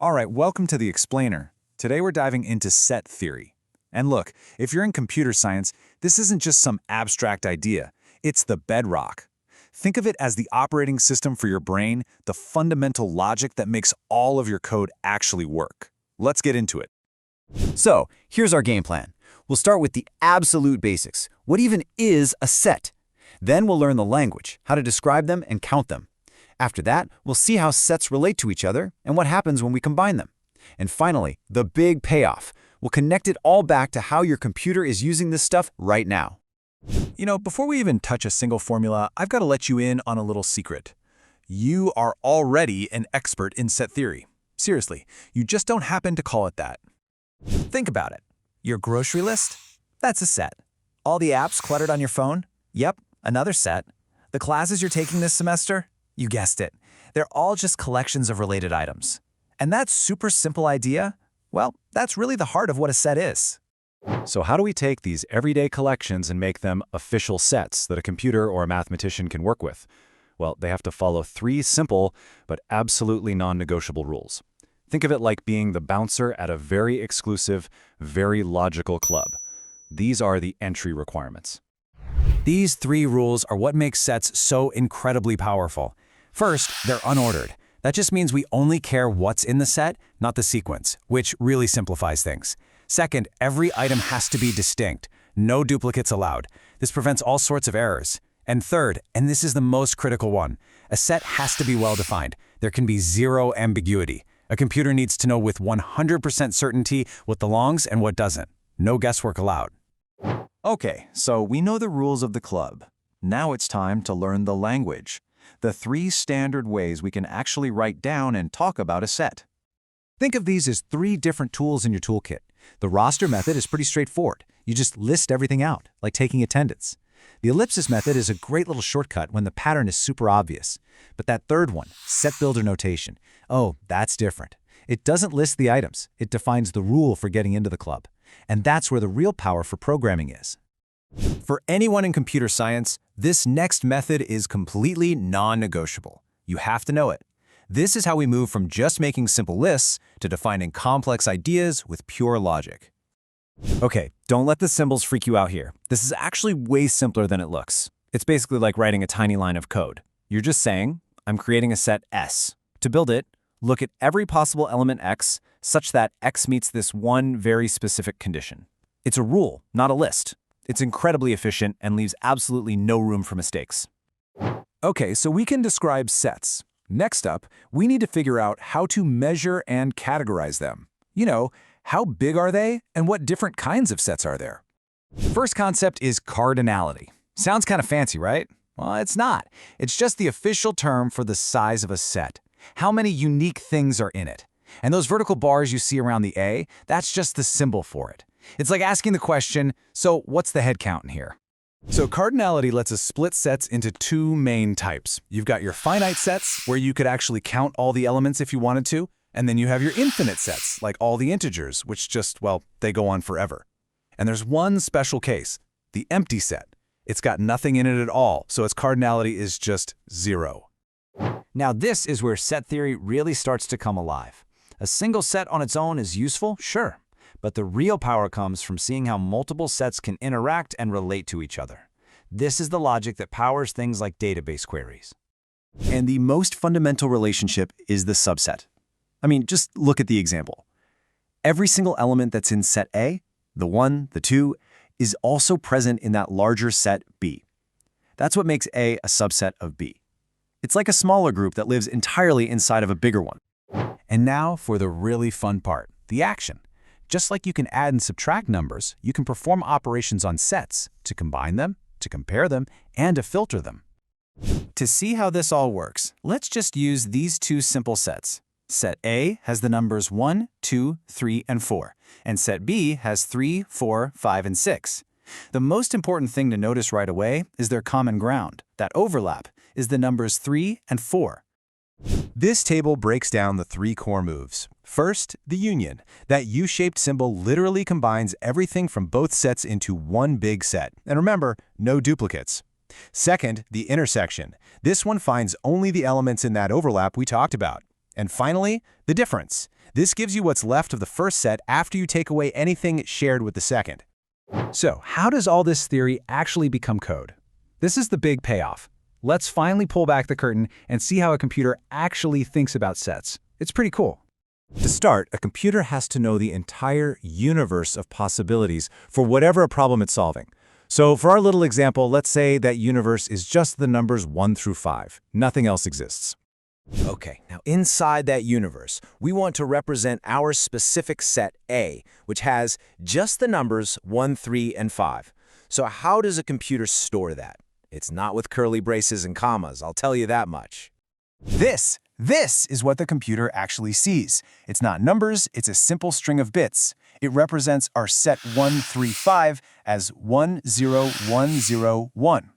All right, welcome to the Explainer. Today we're diving into set theory. And look, if you're in computer science, this isn't just some abstract idea. It's the bedrock. Think of it as the operating system for your brain, the fundamental logic that makes all of your code actually work. Let's get into it. So, here's our game plan. We'll start with the absolute basics. What even is a set? Then we'll learn the language, how to describe them and count them. After that, we'll see how sets relate to each other and what happens when we combine them. And finally, the big payoff. We'll connect it all back to how your computer is using this stuff right now. You know, before we even touch a single formula, I've got to let you in on a little secret. You are already an expert in set theory. Seriously, you just don't happen to call it that. Think about it. Your grocery list? That's a set. All the apps cluttered on your phone? Yep, another set. The classes you're taking this semester? You guessed it. They're all just collections of related items. And that super simple idea, well, that's really the heart of what a set is. So how do we take these everyday collections and make them official sets that a computer or a mathematician can work with? Well, they have to follow three simple but absolutely non-negotiable rules. Think of it like being the bouncer at a very exclusive, very logical club. These are the entry requirements. These three rules are what makes sets so incredibly powerful. First, they're unordered. That just means we only care what's in the set, not the sequence, which really simplifies things. Second, every item has to be distinct. No duplicates allowed. This prevents all sorts of errors. And third, and this is the most critical one, a set has to be well-defined. There can be zero ambiguity. A computer needs to know with 100% certainty what belongs and what doesn't. No guesswork allowed. Okay, so we know the rules of the club. Now it's time to learn the language. The three standard ways we can actually write down and talk about a set. Think of these as three different tools in your toolkit. The roster method is pretty straightforward. You just list everything out, like taking attendance. The ellipsis method is a great little shortcut when the pattern is super obvious. But that third one, set builder notation, oh, that's different. It doesn't list the items. It defines the rule for getting into the club. And that's where the real power for programming is. For anyone in computer science, this next method is completely non-negotiable. You have to know it. This is how we move from just making simple lists to defining complex ideas with pure logic. Okay, don't let the symbols freak you out here. This is actually way simpler than it looks. It's basically like writing a tiny line of code. You're just saying, I'm creating a set S. To build it, look at every possible element X such that X meets this one very specific condition. It's a rule, not a list. It's incredibly efficient and leaves absolutely no room for mistakes. Okay, so we can describe sets. Next up, we need to figure out how to measure and categorize them. You know, how big are they and what different kinds of sets are there? First concept is cardinality. Sounds kind of fancy, right? Well, it's not. It's just the official term for the size of a set. How many unique things are in it? And those vertical bars you see around the A, that's just the symbol for it. It's like asking the question, so what's the head count in here? So cardinality lets us split sets into two main types. You've got your finite sets, where you could actually count all the elements if you wanted to, and then you have your infinite sets, like all the integers, which just, well, they go on forever. And there's one special case, the empty set. It's got nothing in it at all, so its cardinality is just 0. Now this is where set theory really starts to come alive. A single set on its own is useful, sure. But the real power comes from seeing how multiple sets can interact and relate to each other. This is the logic that powers things like database queries. And the most fundamental relationship is the subset. I mean, just look at the example. Every single element that's in set A, the 1, the 2, is also present in that larger set B. That's what makes A a subset of B. It's like a smaller group that lives entirely inside of a bigger one. And now for the really fun part, the action. Just like you can add and subtract numbers, you can perform operations on sets to combine them, to compare them, and to filter them. To see how this all works, let's just use these two simple sets. Set A has the numbers 1, 2, 3, and 4, and set B has 3, 4, 5, and 6. The most important thing to notice right away is their common ground. That overlap is the numbers 3 and 4. This table breaks down the three core moves. First, the union. That U-shaped symbol literally combines everything from both sets into one big set. And remember, no duplicates. Second, the intersection. This one finds only the elements in that overlap we talked about. And finally, the difference. This gives you what's left of the first set after you take away anything shared with the second. So, how does all this theory actually become code? This is the big payoff. Let's finally pull back the curtain and see how a computer actually thinks about sets. It's pretty cool. To start, a computer has to know the entire universe of possibilities for whatever problem it's solving. So for our little example, let's say that universe is just the numbers 1 through 5. Nothing else exists. Okay, now inside that universe, we want to represent our specific set A, which has just the numbers 1, 3, and 5. So how does a computer store that? It's not with curly braces and commas, I'll tell you that much. This is what the computer actually sees. It's not numbers, it's a simple string of bits. It represents our set 1, 3, 5 as 1, 0, 1, 0, 1.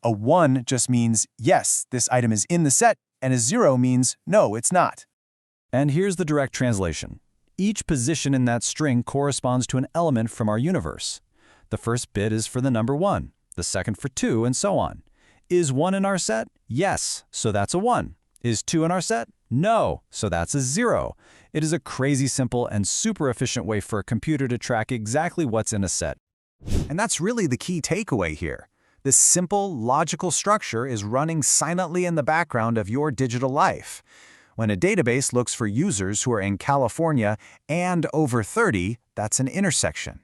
A 1 just means, yes, this item is in the set, and a 0 means, no, it's not. And here's the direct translation. Each position in that string corresponds to an element from our universe. The first bit is for the number 1, the second for 2, and so on. Is 1 in our set? Yes, so that's a 1. Is 2 in our set? No, so that's a 0. It is a crazy simple and super efficient way for a computer to track exactly what's in a set. And that's really the key takeaway here. This simple, logical structure is running silently in the background of your digital life. When a database looks for users who are in California and over 30, that's an intersection.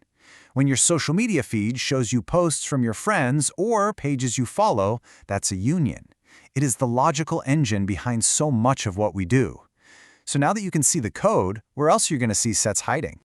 When your social media feed shows you posts from your friends or pages you follow, that's a union. It is the logical engine behind so much of what we do. So now that you can see the code, where else are you going to see sets hiding?